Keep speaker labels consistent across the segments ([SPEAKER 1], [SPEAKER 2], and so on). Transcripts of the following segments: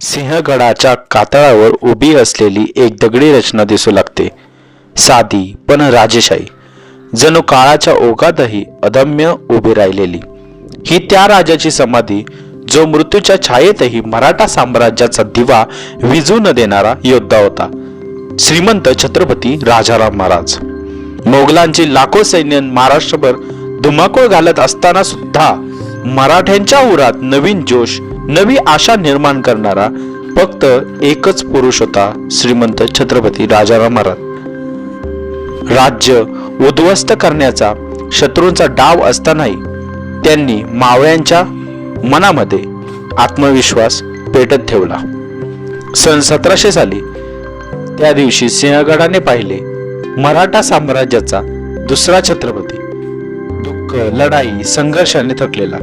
[SPEAKER 1] सिंहगडाच्या कातळावर उभी असलेली एक दगडी रचना दिसू लागते. साधी पण राजेशाही, जणू काळाच्या ओघातही अदम्य उभी राहिलेली. ही त्या राजाची समाधी जो मृत्यूच्या छायेतही मराठा साम्राज्याचा दिवा विझू न देणारा योद्धा होता, श्रीमंत छत्रपती राजाराम महाराज. मोगलांची लाखो सैन्य महाराष्ट्रभर धुमाकूळ घालत असताना सुद्धा मराठ्यांच्या उरात नवीन जोश, नवी आशा निर्माण करणारा फक्त एकच पुरुष होता, श्रीमंत छत्रपती राजाराम महाराज. राज्य उद्ध्वस्त करण्याचा शत्रूंचा डाव असतानाही त्यांनी मावळ्यांच्या मनामध्ये आत्मविश्वास पेटत ठेवला. सन 1700 साली त्या दिवशी सिंहगडाने पाहिले मराठा साम्राज्याचा दुसरा छत्रपती दुःख, लढाई, संघर्षाने थकलेला,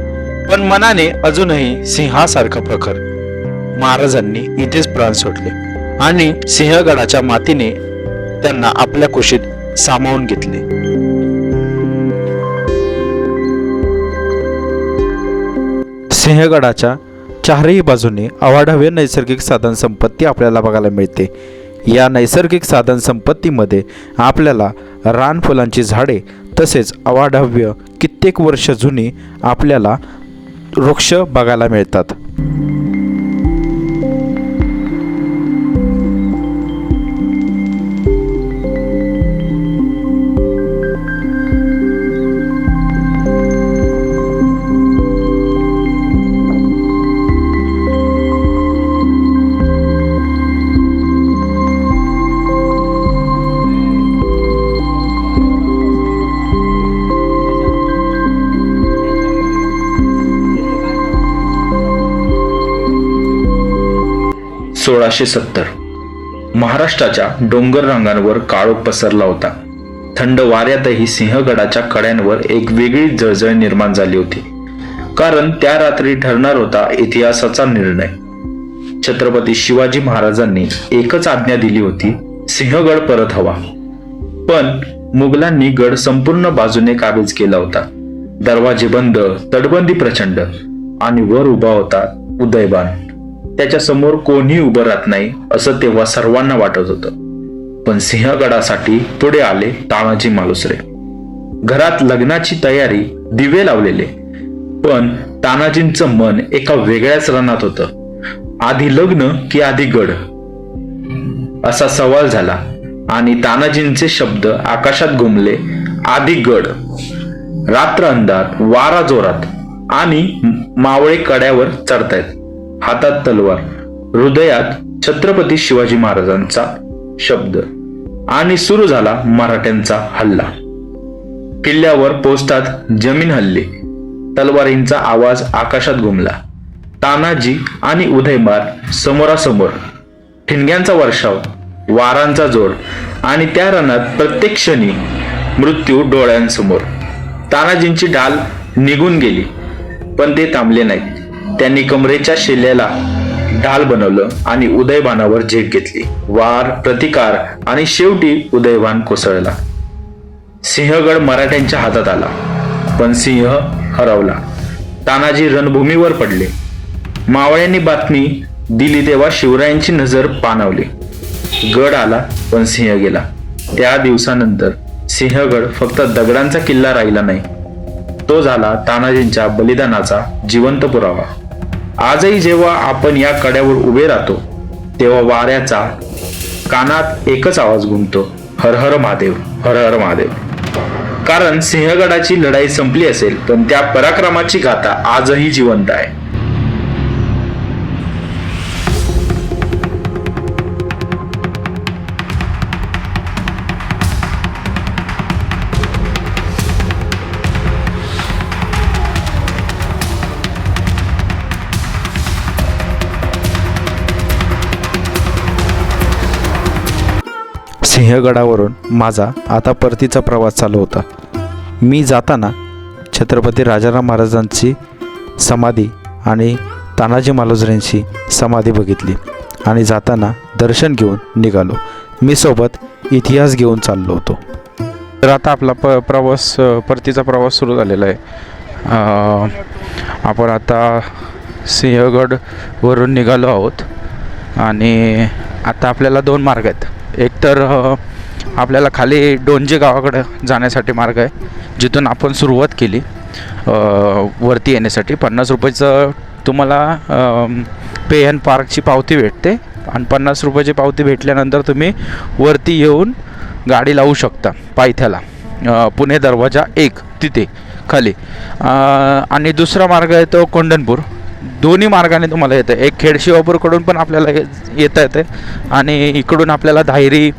[SPEAKER 1] पण मनाने अजूनही सिंहासारखा प्रखर. महाराजांनी इथेच प्राण सोडले आणि सिंहगडाच्या मातीने त्यांना आपल्या कुशीत सामावून घेतले. सिंहगडाच्या चारही बाजूने अवाढव्य नैसर्गिक साधन संपत्ती आपल्याला बघायला मिळते. या नैसर्गिक साधन संपत्तीमध्ये आपल्याला रानफुलांची झाडे तसेच अवाढव्य कित्येक वर्ष जुनी आपल्याला वृक्ष बघायला मिळतात. महाराष्ट्राच्या डोंगर रांगांवर काळोख पसरला होता. थंड वाऱ्यातही सिंहगडाच्या कड्यांवर एक वेगळी जळजळ निर्माण झाली होती, कारण त्या रात्री ठरणार होता इतिहासाचा निर्णय. छत्रपती शिवाजी महाराजांनी एकच आज्ञा दिली होती, सिंहगड परत हवा. पण मुघलांनी गड संपूर्ण बाजूने काबीज केला होता. दरवाजे बंद, तटबंदी प्रचंड आणि वर उभा होता उदयबान. त्याच्या समोर कोणीही उभं राहत नाही असं तेव्हा सर्वांना वाटत होतं. पण सिंहगडासाठी पुढे आले तानाजी मालुसरे. घरात लग्नाची तयारी, दिवे लावलेले, पण तानाजींचं मन एका वेगळ्याच रणात होतं. आधी लग्न की आधी गड, असा सवाल झाला आणि तानाजींचे शब्द आकाशात घुमले. आधी गड. रात्र अंधार, वारा जोरात आणि मावळे कड्यावर चढतायत, हातात तलवार, हृदयात छत्रपती शिवाजी महाराजांचा शब्द. आणि सुरू झाला मराठ्यांचा हल्ला. किल्ल्यावर पोचतात जमीन हल्ली. तलवारींचा आवाज आकाशात घुमला. तानाजी आणि उदयबान समोरासमोर. ठिणग्यांचा वर्षाव, वारांचा जोर आणि त्या रणात प्रत्येक क्षणी मृत्यू डोळ्यांसमोर. तानाजींची ढाल निघून गेली, पण ते थांबले नाहीत. त्यांनी कमरेच्या शेल्याला ढाल बनवलं आणि उदयबानावर झेप घेतली. वार, प्रतिकार आणि शेवटी उदयबान कोसळला. सिंहगड मराठ्यांच्या हातात आला, पण सिंह हरवला. तानाजी रणभूमीवर पडले. मावळ्यांनी बातमी दिली तेव्हा शिवरायांची नजर पाणावली. गड आला, पण सिंह गेला. त्या दिवसानंतर सिंहगड फक्त दगडांचा किल्ला राहिला नाही, तो झाला तानाजींच्या बलिदानाचा जिवंत पुरावा. आजही जेव्हा आपण या कड्यावर उभे राहतो, तेव्हा वाऱ्याचा कानात एकच आवाज घुमतो, हर हर महादेव, हर हर महादेव. कारण सिंहगडाची लढाई संपली असेल, पण त्या पराक्रमाची गाथा आजही जिवंत आहे. सिंहगडावरून माझा आता परतीचा प्रवास चालू होता. मी जाताना छत्रपती राजाराम महाराजांची समाधी आणि तानाजी मालुसरेंची समाधी बघितली आणि जाताना दर्शन घेऊन निघालो. मी सोबत इतिहास घेऊन चाललो होतो. तर आता आपला परतीचा प्रवास सुरू झालेला आहे. आपण आता सिंहगडवरून निघालो आहोत
[SPEAKER 2] आणि आता आपल्याला 2 मार्ग आहेत. एक तर आपल्याला खाली डोंजे गावाकडं जाण्यासाठी मार्ग आहे, जिथून आपण सुरुवात केली वरती येण्यासाठी. 50 रुपयाचं तुम्हाला पे अँड पार्कची पावती भेटते आणि 50 रुपयाची पावती भेटल्यानंतर तुम्ही वरती येऊन गाडी लावू शकता पायथ्याला, पुणे दरवाजा 1 तिथे खाली. आणि दुसरा मार्ग आहे तो कोंढणपूर. दोन्ही मार्गाने तुम्हाला येतं. एक खेडशिवापूरकडून पण आपल्याला येता येते आणि इकडून आपल्याला धायरी,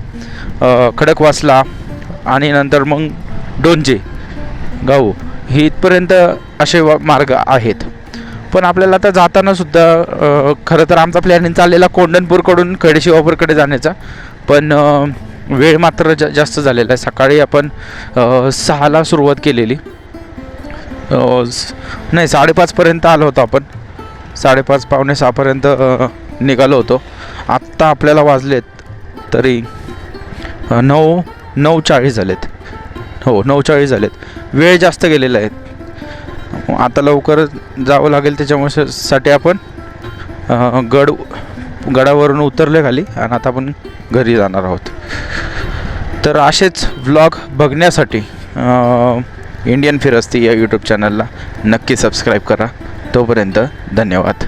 [SPEAKER 2] खडकवासला आणि नंतर मग डोंजे गाव ही इथपर्यंत असे मार्ग आहेत. पण आपल्याला आता जाताना सुद्धा खरं तर आमचा प्लॅनिंग चाललेला कोंढणपूरकडून खेडशिवापूरकडे जाण्याचा, पण वेळ मात्र जास्त झालेला आहे. सकाळी आपण 6ला सुरुवात केलेली, नाही 5:30पर्यंत आलो होतो आपण. 5:30 पावणे 6पर्यंत निघालो होतो. आत्ता आपल्याला वाजलेत तरी 9:40 झालेत. हो 9:40 झालेत. वेळ जास्त गेलेला आहे. आता लवकर जावं लागेल, त्याच्यामुळे साठी आपण गडावरून उतरले खाली आणि आता आपण घरी जाणार आहोत. तर असेच व्लॉग बघण्यासाठी इंडियन फिरस्ती या यूट्यूब चॅनलला नक्की सबस्क्राईब करा. तोपर्यंत धन्यवाद.